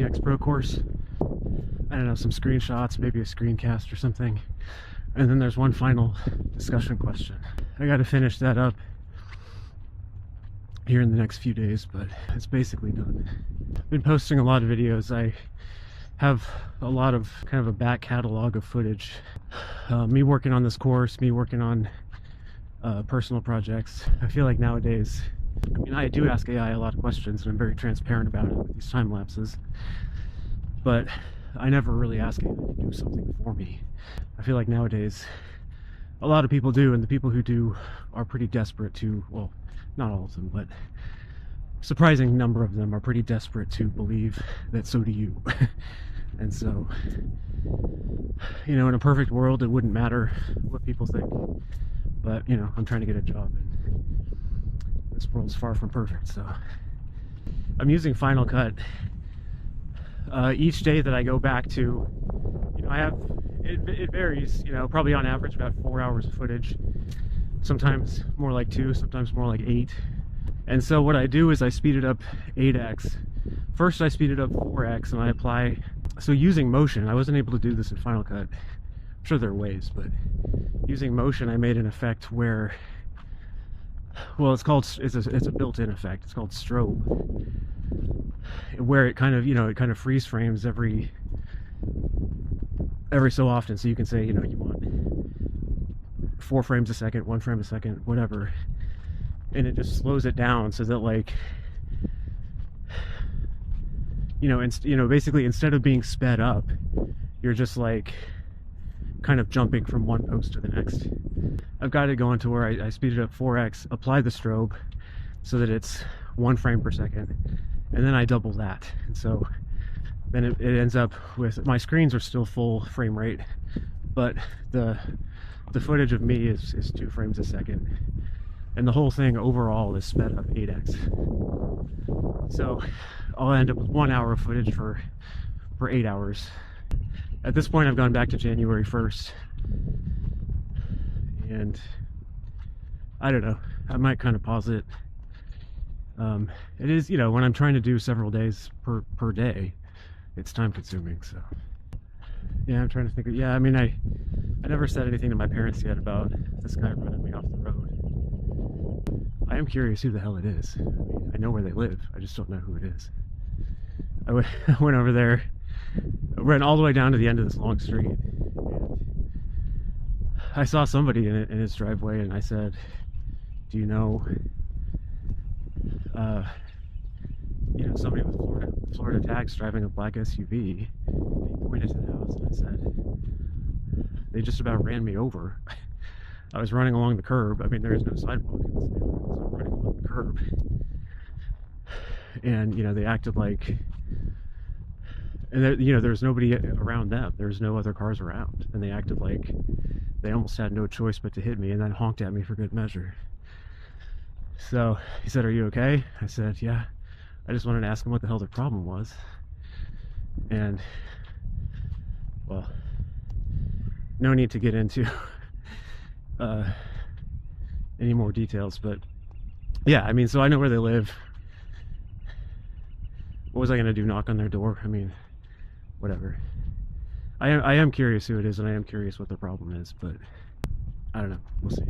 VX Pro course. I don't know, some screenshots, maybe a screencast or something. And then there's one final discussion question. I got to finish that up here in the next few days, but it's basically done. I've been posting a lot of videos. I have a lot of kind of a back catalog of footage. Me working on this course, me working on personal projects. I feel like nowadays, I mean, I do ask AI a lot of questions and I'm very transparent about it with these time lapses, but I never really ask AI to do something for me. I feel like nowadays a lot of people do, and the people who do are pretty desperate to, well, not all of them, but a surprising number of them are pretty desperate to believe that so do you. And so, you know, in a perfect world it wouldn't matter what people think, but you know, I'm trying to get a job and this world's far from perfect. So I'm using Final Cut. Each day that I go back to, you know, I have, it varies, you know, probably on average about 4 hours of footage, sometimes more like 2, sometimes more like 8. And so what I do is I speed it up 8x. First I speed it up 4x and I apply, so using motion, I wasn't able to do this in Final Cut. I'm sure there are ways, but using motion I made an effect where, well, it's a built-in effect. It's called strobe, where it kind of, you know, it kind of freeze frames every so often. So you can say, you know, you want 4 frames a second, 1 frame a second, whatever, and it just slows it down so that, like, you know, basically instead of being sped up, you're just like kind of jumping from one post to the next. I've got it going to where I speed it up 4x, apply the strobe so that it's 1 frame per second, and then I double that. And so then it ends up with, my screens are still full frame rate, but the footage of me is 2 frames a second, and the whole thing overall is sped up 8x. So I'll end up with 1 hour of footage for 8 hours. At this point I've gone back to January 1st, and I don't know, I might kind of pause it. It is, you know, when I'm trying to do several days per day, it's time consuming. So yeah, I'm trying to think of, yeah, I mean, I never said anything to my parents yet about this guy running me off the road. I am curious who the hell it is. I mean, I know where they live, I just don't know who it is. I went over there, ran all the way down to the end of this long street, and I saw somebody in his driveway, and I said, do you know, you know, somebody with Florida tags driving a black SUV? And he pointed to the house, and I said, they just about ran me over. I was running along the curb. I mean, there is no sidewalk in this neighborhood, so I'm running along the curb. And, you know, they acted like, and there, you know, there's nobody around them. There's no other cars around. And they acted like they almost had no choice but to hit me, and then honked at me for good measure. So he said, are you okay? I said, yeah. I just wanted to ask him what the hell their problem was. And, well, no need to get into any more details, but yeah, I mean, so I know where they live. What was I gonna do, knock on their door? I mean, whatever. I am curious who it is, and I am curious what the problem is, but I don't know, we'll see.